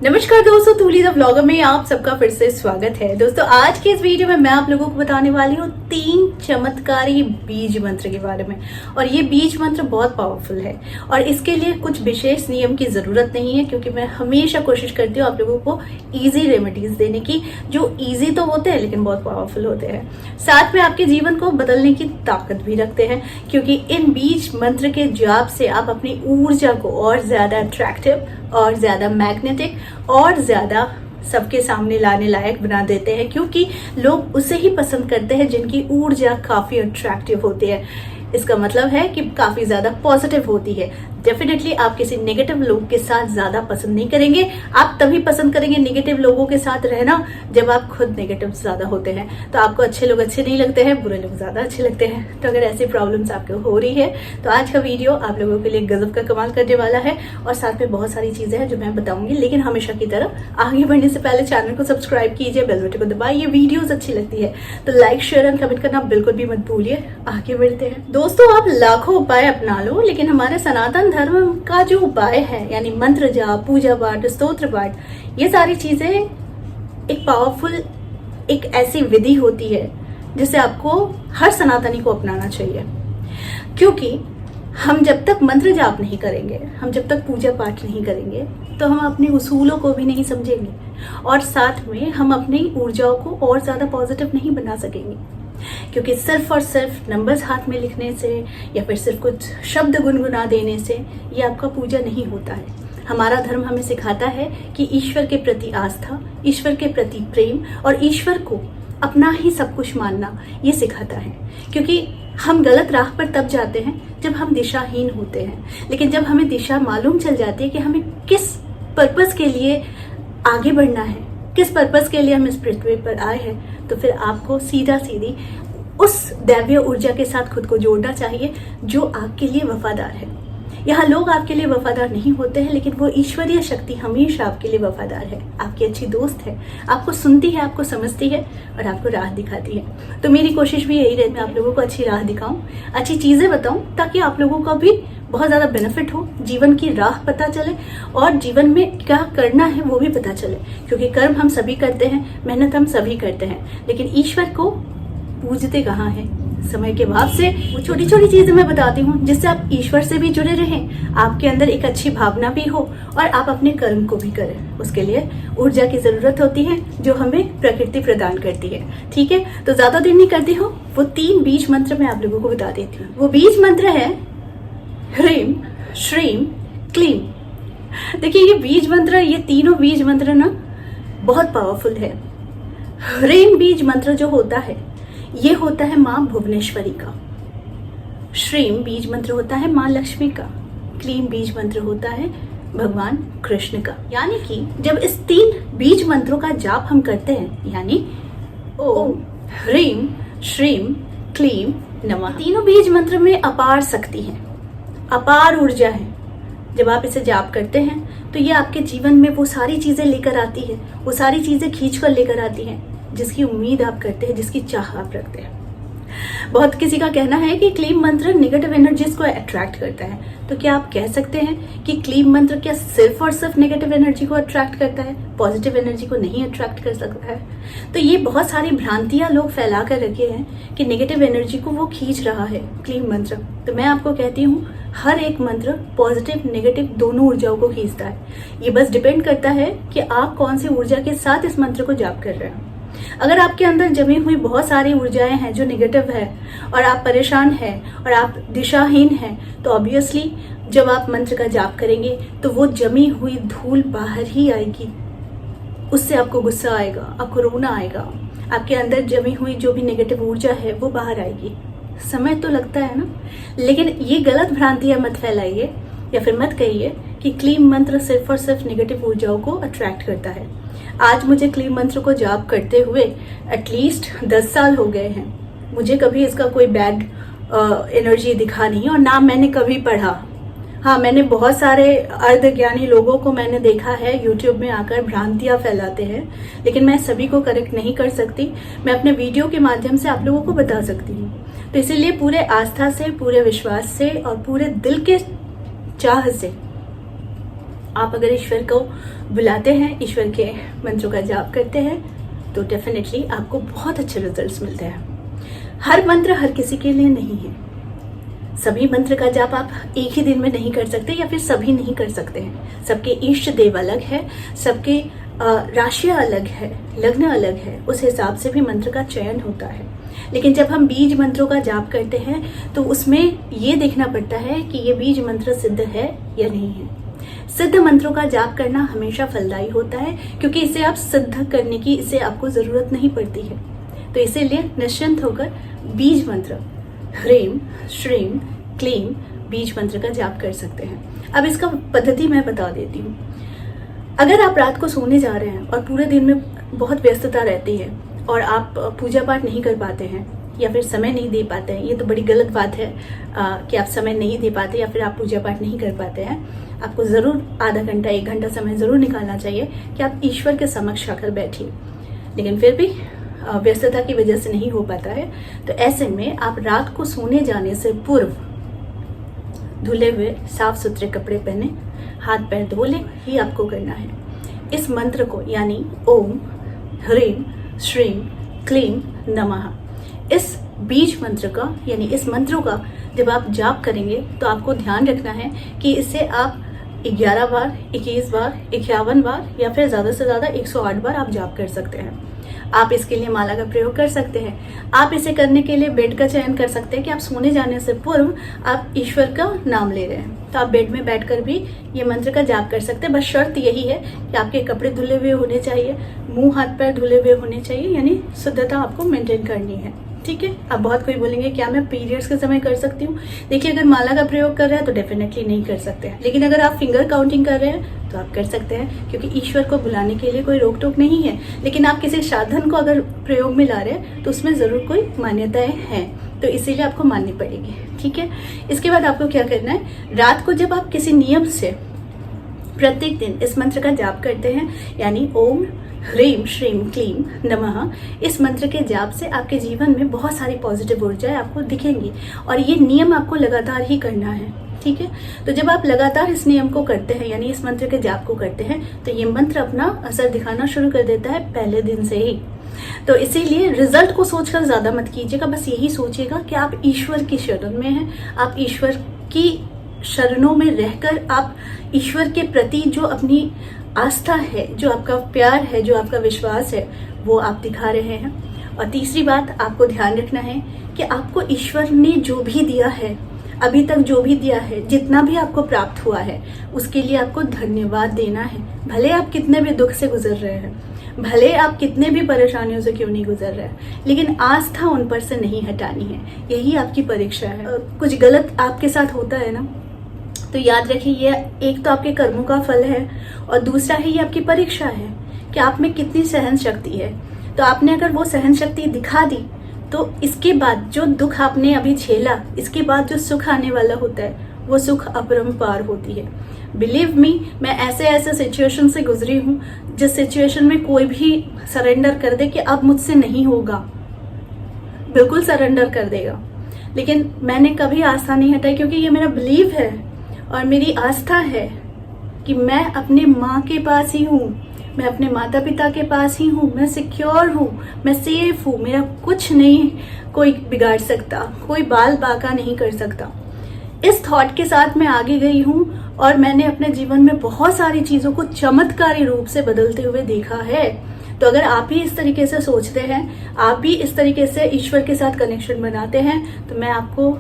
नमस्कार दोस्तों, तूली the vlogger में आप सबका फिर से स्वागत है। दोस्तों आज के इस वीडियो में मैं आप लोगों को बताने वाली हूँ 3 चमत्कारी बीज मंत्र के बारे में। और ये बीज मंत्र बहुत पावरफुल है और इसके लिए कुछ विशेष नियम की जरूरत नहीं है, क्योंकि मैं हमेशा कोशिश करती हूँ आप लोगों को इजी रेमेडीज देने की, जो इजी तो होते हैं लेकिन बहुत पावरफुल होते हैं। साथ में आपके जीवन को बदलने की ताकत भी रखते हैं, क्योंकि इन बीज मंत्र के जाप से आप अपनी ऊर्जा को और ज्यादा अट्रैक्टिव और ज्यादा मैग्नेटिक और ज्यादा सबके सामने लाने लायक बना देते हैं, क्योंकि लोग उसे ही पसंद करते हैं जिनकी ऊर्जा काफी अट्रैक्टिव होती है। इसका मतलब है कि काफी ज्यादा पॉजिटिव होती है। डेफिनेटली आप किसी नेगेटिव लोग के साथ ज्यादा पसंद नहीं करेंगे। आप तभी पसंद करेंगे नेगेटिव लोगों के साथ रहना जब आप खुद नेगेटिव ज्यादा होते हैं। तो आपको अच्छे लोग अच्छे नहीं लगते हैं, बुरे लोग ज्यादा अच्छे लगते हैं। तो अगर ऐसी प्रॉब्लम्स आपको हो रही है तो आज का वीडियो आप लोगों के लिए गजब का कमाल करने वाला है। और साथ में बहुत सारी चीजें हैं जो मैं बताऊंगी, लेकिन हमेशा की तरह आगे बढ़ने से पहले चैनल को सब्सक्राइब कीजिए, बेल बटन को दबाइए। वीडियोस अच्छी लगती है तो लाइक शेयर एंड कमेंट करना बिल्कुल भी मत भूलिए। आगे बढ़ते हैं। दोस्तों आप लाखों उपाय अपना लो, लेकिन हमारे सनातन धर्म का जो उपाय है यानी मंत्र जाप, पूजा पाठ, स्तोत्र पाठ, ये सारी चीजें एक पावरफुल एक ऐसी विधि होती है जिसे आपको हर सनातनी को अपनाना चाहिए। क्योंकि हम जब तक मंत्र जाप नहीं करेंगे, हम जब तक पूजा पाठ नहीं करेंगे, तो हम अपने उसूलों को भी नहीं समझेंगे और साथ में हम अपनी ऊर्जाओं को और ज्यादा पॉजिटिव नहीं बना सकेंगे। क्योंकि सिर्फ और सिर्फ नंबर्स हाथ में लिखने से या फिर सिर्फ कुछ शब्द गुनगुना देने से ये आपका पूजा नहीं होता है। हमारा धर्म हमें सिखाता है कि ईश्वर के प्रति आस्था, ईश्वर के प्रति प्रेम और ईश्वर को अपना ही सब कुछ मानना ये सिखाता है। क्योंकि हम गलत राह पर तब जाते हैं जब हम दिशाहीन होते हैं, लेकिन जब हमें दिशा मालूम चल जाती है कि हमें किस पर्पस के लिए आगे बढ़ना है, किस पर्पस के लिए हम इस पृथ्वी पर आए हैं, तो फिर आपको सीधा सीधी उस दैवीय ऊर्जा के साथ खुद को जोड़ना चाहिए जो आपके लिए वफादार है। यहाँ लोग आपके लिए वफादार नहीं होते हैं, लेकिन वो ईश्वरीय शक्ति हमेशा आपके लिए वफादार है, आपकी अच्छी दोस्त है, आपको सुनती है, आपको समझती है और आपको राह दिखाती है। तो मेरी कोशिश भी यही रहती है, मैं आप लोगों को अच्छी राह दिखाऊं, अच्छी चीजें बताऊं, ताकि आप लोगों का भी बहुत ज्यादा बेनिफिट हो, जीवन की राह पता चले और जीवन में क्या करना है वो भी पता चले। क्योंकि कर्म हम सभी करते हैं, मेहनत हम सभी करते हैं, लेकिन ईश्वर को पूजते कहाँ हैं? समय के भाव से वो छोटी छोटी चीजें मैं बताती हूँ जिससे आप ईश्वर से भी जुड़े रहें, आपके अंदर एक अच्छी भावना भी हो और आप अपने कर्म को भी करें। उसके लिए ऊर्जा की जरूरत होती है जो हमें प्रकृति प्रदान करती है। ठीक है, तो ज्यादा देर नहीं करती हूँ, वो 3 बीज मंत्र मैं आप लोगों को बता देती हूँ। वो बीज मंत्र है ह्रीम श्रीम क्लीम। देखिए ये बीज मंत्र, ये तीनों बीज मंत्र ना बहुत पावरफुल है। ह्रीम बीज मंत्र जो होता है ये होता है माँ भुवनेश्वरी का। श्रीम बीज मंत्र होता है माँ लक्ष्मी का। क्लीम बीज मंत्र होता है भगवान कृष्ण का। यानी कि जब इस 3 बीज मंत्रों का जाप हम करते हैं, यानी ओम ह्रीम श्रीम क्लीम नमः, तीनों बीज मंत्र में अपार शक्ति है, अपार ऊर्जा है। जब आप इसे जाप करते हैं तो ये आपके जीवन में वो सारी चीजें लेकर आती है, वो सारी चीजें खींच कर लेकर आती हैं जिसकी उम्मीद आप करते हैं, जिसकी चाह आप रखते हैं। बहुत किसी का कहना है कि क्लीम मंत्र नेगेटिव एनर्जीज को अट्रैक्ट करता है। तो क्या आप कह सकते हैं कि क्लीम मंत्र क्या सिर्फ और सिर्फ नेगेटिव एनर्जी को अट्रैक्ट करता है, पॉजिटिव एनर्जी को नहीं अट्रैक्ट कर सकता है? तो ये बहुत सारी भ्रांतियां लोग फैला कर रखे हैं कि नेगेटिव एनर्जी को वो खींच रहा है क्लीम मंत्र। तो मैं आपको कहती हूँ हर एक मंत्र पॉजिटिव नेगेटिव दोनों ऊर्जाओं को खींचता है। ये बस डिपेंड करता है कि आप कौन सी ऊर्जा के साथ इस मंत्र को जाप कर रहे हैं। अगर आपके अंदर जमी हुई बहुत सारी ऊर्जाएं हैं जो नेगेटिव है और आप परेशान हैं और आप दिशाहीन हैं, तो ऑब्वियसली जब आप मंत्र का जाप करेंगे तो वो जमी हुई धूल बाहर ही आएगी। उससे आपको गुस्सा आएगा, आपको रोना आएगा, आपके अंदर जमी हुई जो भी नेगेटिव ऊर्जा है वो बाहर आएगी। समय तो लगता है ना, लेकिन ये गलत भ्रांतियां मत फैलाइए या फिर मत कहिए कि क्लीम मंत्र सिर्फ और सिर्फ नेगेटिव ऊर्जाओं को अट्रैक्ट करता है। आज मुझे क्लीम मंत्र को जाप करते हुए एटलीस्ट 10 साल हो गए हैं। मुझे कभी इसका कोई बैड एनर्जी दिखा नहीं और ना मैंने कभी पढ़ा। हाँ, मैंने बहुत सारे अर्धज्ञानी लोगों को मैंने देखा है यूट्यूब में आकर भ्रांतियां फैलाते हैं, लेकिन मैं सभी को करेक्ट नहीं कर सकती। मैं अपने वीडियो के माध्यम से आप लोगों को बता सकती हूँ। तो इसीलिए पूरे आस्था से, पूरे विश्वास से और पूरे दिल के चाह से आप अगर ईश्वर को बुलाते हैं, ईश्वर के मंत्रों का जाप करते हैं, तो डेफिनेटली आपको बहुत अच्छे रिजल्ट्स मिलते हैं। हर मंत्र हर किसी के लिए नहीं है। सभी मंत्र का जाप आप एक ही दिन में नहीं कर सकते, या फिर सभी नहीं कर सकते हैं। सबके इष्ट देव अलग है, सबके राशियां अलग है, लग्न अलग है, उस हिसाब से भी मंत्र का चयन होता है। लेकिन जब हम बीज मंत्रों का जाप करते हैं तो उसमें ये देखना पड़ता है कि ये बीज मंत्र सिद्ध है या नहीं है। सिद्ध मंत्रों का जाप करना हमेशा फलदायी होता है, क्योंकि इसे आप सिद्ध करने की इसे आपको जरूरत नहीं पड़ती है। तो इसीलिए निश्चिंत होकर बीज मंत्र ह्रीम श्रीम क्लीम बीज मंत्र का जाप कर सकते हैं। अब इसका पद्धति मैं बता देती हूँ। अगर आप रात को सोने जा रहे हैं और पूरे दिन में बहुत व्यस्तता रहती है और आप पूजा पाठ नहीं कर पाते हैं या फिर समय नहीं दे पाते हैं, ये तो बड़ी गलत बात है कि आप समय नहीं दे पाते या फिर आप पूजा पाठ नहीं कर पाते हैं। आपको ज़रूर आधा घंटा 1 घंटा समय ज़रूर निकालना चाहिए कि आप ईश्वर के समक्ष आकर बैठिए, लेकिन फिर भी व्यस्तता की वजह से नहीं हो पाता है। तो ऐसे में आप रात को सोने जाने से पूर्व धुले हुए साफ सुथरे कपड़े पहने, हाथ पैर धो लें, ही आपको करना है। इस मंत्र को यानी ओम ह्रीम श्रीम क्लीम नमः, इस बीज मंत्र का यानी इस मंत्रों का जब आप जाप करेंगे तो आपको ध्यान रखना है कि इसे आप 11 बार, 21 बार, 51 बार या फिर ज़्यादा से ज़्यादा 108 बार आप जाप कर सकते हैं। आप इसके लिए माला का प्रयोग कर सकते हैं। आप इसे करने के लिए बेड का चयन कर सकते हैं कि आप सोने जाने से पूर्व आप ईश्वर का नाम ले रहे हैं, तो आप बेड में बैठकर भी ये मंत्र का जाप कर सकते हैं। बस शर्त यही है कि आपके कपड़े धुले हुए होने चाहिए, मुंह हाथ पैर धुले हुए होने चाहिए, यानी शुद्धता आपको मेंटेन करनी है। ठीक है। अब बहुत कोई बोलेंगे क्या मैं पीरियड्स के समय कर सकती हूँ? देखिए, अगर माला का प्रयोग कर रहे हैं तो डेफिनेटली नहीं कर सकते हैं, लेकिन अगर आप फिंगर काउंटिंग कर रहे हैं तो आप कर सकते हैं, क्योंकि ईश्वर को बुलाने के लिए कोई रोक टोक नहीं है। लेकिन आप किसी साधन को अगर प्रयोग में ला रहे हैं तो उसमें जरूर कोई मान्यताएं हैं, तो इसीलिए आपको माननी पड़ेगी। ठीक है। इसके बाद आपको क्या करना है, रात को जब आप किसी नियम से प्रत्येक दिन इस मंत्र का जाप करते हैं, यानी ओम ह्रीम श्रीम क्लीम नमः, इस मंत्र के जाप से आपके जीवन में बहुत सारी पॉजिटिव ऊर्जाएं आपको दिखेंगी, और ये नियम आपको लगातार ही करना है। ठीक है। तो जब आप लगातार इस नियम को करते हैं, यानी इस मंत्र के जाप को करते हैं, तो ये मंत्र अपना असर दिखाना शुरू कर देता है पहले दिन से ही। तो इसीलिए रिजल्ट को सोचकर ज्यादा मत कीजिएगा, बस यही सोचिएगा कि आप ईश्वर की शरण में हैं, आप ईश्वर की शरणों में रहकर आप ईश्वर के प्रति जो अपनी आस्था है, जो आपका प्यार है, जो आपका विश्वास है, वो आप दिखा रहे हैं। और तीसरी बात आपको ध्यान रखना है कि आपको ईश्वर ने जो भी दिया है, अभी तक जो भी दिया है, जितना भी आपको प्राप्त हुआ है, उसके लिए आपको धन्यवाद देना है। भले आप कितने भी दुख से गुजर रहे हैं, भले आप कितने भी परेशानियों से क्यों नहीं गुजर रहे हैं, लेकिन आस्था उन पर से नहीं हटानी है। यही आपकी परीक्षा है। कुछ गलत आपके साथ होता है ना, तो याद रखिए, ये एक तो आपके कर्मों का फल है और दूसरा है ये आपकी परीक्षा है कि आप में कितनी सहन शक्ति है। तो आपने अगर वो सहन शक्ति दिखा दी तो इसके बाद जो दुख आपने अभी झेला, इसके बाद जो सुख आने वाला होता है, वो सुख अपरंपार होती है। बिलीव मी, मैं ऐसे ऐसे सिचुएशन से गुजरी हूँ जिस सिचुएशन में कोई भी सरेंडर कर दे कि अब मुझसे नहीं होगा, बिल्कुल सरेंडर कर देगा, लेकिन मैंने कभी आस्था नहीं हटाई, क्योंकि ये मेरा बिलीव है और मेरी आस्था है कि मैं अपने माँ के पास ही हूँ, मैं अपने माता पिता के पास ही हूँ, मैं सिक्योर हूँ, मैं सेफ हूँ, मेरा कुछ नहीं कोई बिगाड़ सकता, कोई बाल बाका नहीं कर सकता। इस थॉट के साथ मैं आगे गई हूँ और मैंने अपने जीवन में बहुत सारी चीजों को चमत्कारी रूप से बदलते हुए देखा है। तो अगर आप भी इस तरीके से सोचते हैं, आप भी इस तरीके से ईश्वर के साथ कनेक्शन बनाते हैं, तो मैं आपको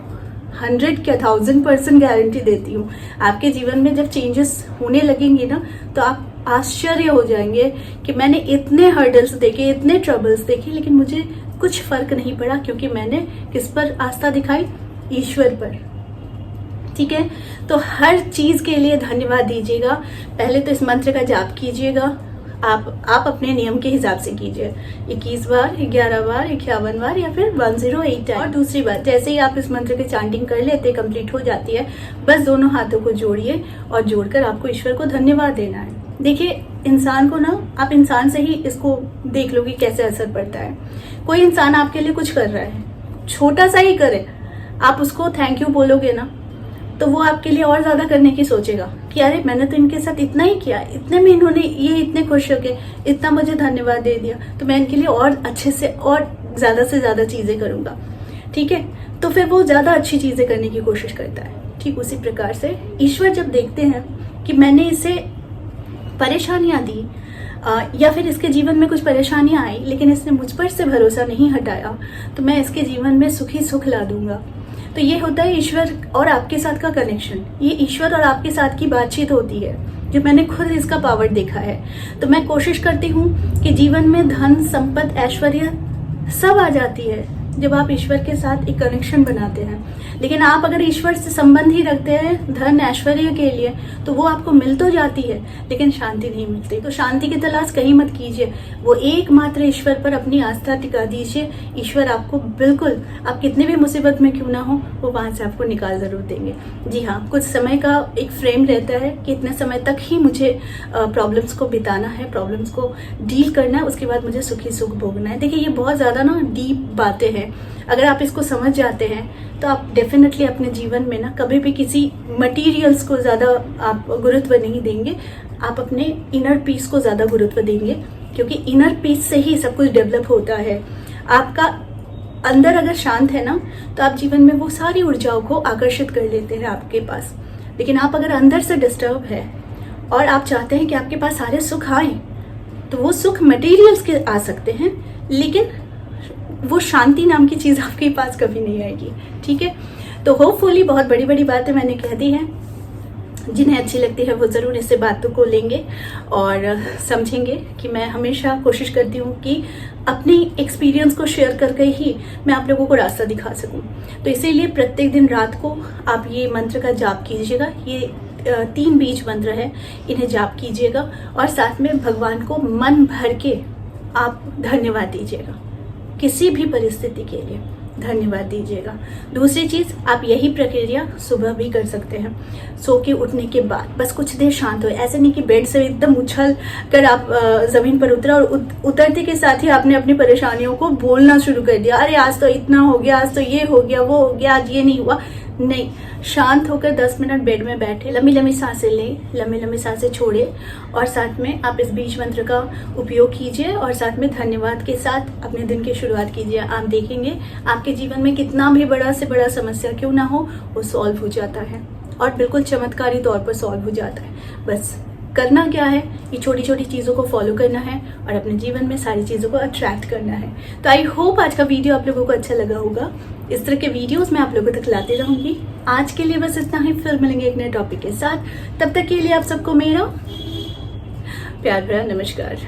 100 क्या 1000% गारंटी देती हूँ, आपके जीवन में जब चेंजेस होने लगेंगी ना, तो आप आश्चर्य हो जाएंगे कि मैंने इतने हर्डल्स देखे, इतने ट्रबल्स देखे, लेकिन मुझे कुछ फर्क नहीं पड़ा, क्योंकि मैंने किस पर आस्था दिखाई? ईश्वर पर। ठीक है। तो हर चीज के लिए धन्यवाद दीजिएगा। पहले तो इस मंत्र का जाप कीजिएगा, आप अपने नियम के हिसाब से कीजिए, 21 बार, 11 बार, 51 बार या फिर 108 टाइम। और दूसरी बात, जैसे ही आप इस मंत्र की चांटिंग कर लेते, कंप्लीट हो जाती है, बस दोनों हाथों को जोड़िए और जोड़कर आपको ईश्वर को धन्यवाद देना है। देखिए, इंसान को ना, आप इंसान से ही इसको देख लो कि कैसे असर पड़ता है। कोई इंसान आपके लिए कुछ कर रहा है, छोटा सा ही करे, आप उसको थैंक यू बोलोगे ना, तो वो आपके लिए और ज्यादा करने की सोचेगा कि अरे मैंने तो इनके साथ इतना ही किया, इतने में इन्होंने ये इतने खुश होके इतना मुझे धन्यवाद दे दिया, तो मैं इनके लिए और अच्छे से और ज्यादा से ज्यादा चीजें करूंगा। ठीक है, तो फिर वो ज्यादा अच्छी चीजें करने की कोशिश करता है। ठीक उसी प्रकार से ईश्वर जब देखते हैं कि मैंने इसे परेशानियां दी या फिर इसके जीवन में कुछ परेशानियां आई लेकिन इसने मुझ पर से भरोसा नहीं हटाया, तो मैं इसके जीवन में सुखी सुख ला दूंगा। तो ये होता है ईश्वर और आपके साथ का कनेक्शन। ये ईश्वर और आपके साथ की बातचीत होती है, जो मैंने खुद इसका पावर देखा है। तो मैं कोशिश करती हूँ कि जीवन में धन, संपत्ति, ऐश्वर्य सब आ जाती है जब आप ईश्वर के साथ एक कनेक्शन बनाते हैं। लेकिन आप अगर ईश्वर से संबंध ही रखते हैं धन ऐश्वर्य के लिए, तो वो आपको मिल तो जाती है लेकिन शांति नहीं मिलती। तो शांति की तलाश कहीं मत कीजिए, वो एकमात्र ईश्वर पर अपनी आस्था टिका दीजिए। ईश्वर आपको बिल्कुल, आप कितने भी मुसीबत में क्यों ना हो, वो वहां से आपको निकाल जरूर देंगे। जी हाँ, कुछ समय का एक फ्रेम रहता है कि इतने समय तक ही मुझे प्रॉब्लम्स को बिताना है, प्रॉब्लम्स को डील करना है, उसके बाद मुझे सुखी सुख भोगना है। देखिए, ये बहुत ज्यादा ना डीप बातें हैं। अगर आप इसको समझ जाते हैं तो आप डेफिनेटली अपने जीवन में ना कभी भी किसी मटेरियल्स को ज्यादा आप गुरुत्व नहीं देंगे, आप अपने इनर पीस को ज्यादा गुरुत्व देंगे, क्योंकि इनर पीस से ही सब कुछ डेवलप होता है। आपका अंदर अगर शांत है ना, तो आप जीवन में वो सारी ऊर्जाओं को आकर्षित कर लेते हैं आपके पास। लेकिन आप अगर अंदर से डिस्टर्ब है और आप चाहते हैं कि आपके पास सारे सुख आए, तो वो सुख मटेरियल्स के आ सकते हैं, लेकिन वो शांति नाम की चीज आपके पास कभी नहीं आएगी। ठीक है, तो होपफुली बहुत बड़ी बड़ी बातें मैंने कह दी हैं। जिन्हें अच्छी लगती है वो जरूर इससे बातों को लेंगे और समझेंगे कि मैं हमेशा कोशिश करती हूँ कि अपनी एक्सपीरियंस को शेयर करके ही मैं आप लोगों को रास्ता दिखा सकूं। तो इसीलिए प्रत्येक दिन रात को आप ये मंत्र का जाप कीजिएगा। ये 3 बीज मंत्र है, इन्हें जाप कीजिएगा और साथ में भगवान को मन भर के आप धन्यवाद दीजिएगा। किसी भी परिस्थिति के लिए धन्यवाद दीजिएगा। दूसरी चीज, आप यही प्रक्रिया सुबह भी कर सकते हैं, सो के उठने के बाद। बस कुछ देर शांत हो, ऐसे नहीं कि बेड से एकदम उछल कर आप जमीन पर उतरा और उतरते के साथ ही आपने अपनी परेशानियों को बोलना शुरू कर दिया। अरे आज तो इतना हो गया, आज तो ये हो गया, वो हो गया, आज ये नहीं हुआ। नहीं, शांत होकर 10 मिनट बेड में बैठे, लंबी लंबी सांसें लें, लंबी लंबी सांसें छोड़े और साथ में आप इस बीज मंत्र का उपयोग कीजिए और साथ में धन्यवाद के साथ अपने दिन की शुरुआत कीजिए। आप देखेंगे आपके जीवन में कितना भी बड़ा से बड़ा समस्या क्यों ना हो, वो सॉल्व हो जाता है और बिल्कुल चमत्कारी तौर पर सॉल्व हो जाता है। बस करना क्या है, ये छोटी छोटी चीज़ों को फॉलो करना है और अपने जीवन में सारी चीज़ों को अट्रैक्ट करना है। तो आई होप आज का वीडियो आप लोगों को अच्छा लगा होगा। इस तरह के वीडियोस मैं आप लोगों तक लाते रहूंगी। आज के लिए बस इतना ही, फिर मिलेंगे एक नए टॉपिक के साथ। तब तक के लिए आप सबको मेरा प्यार भरा नमस्कार।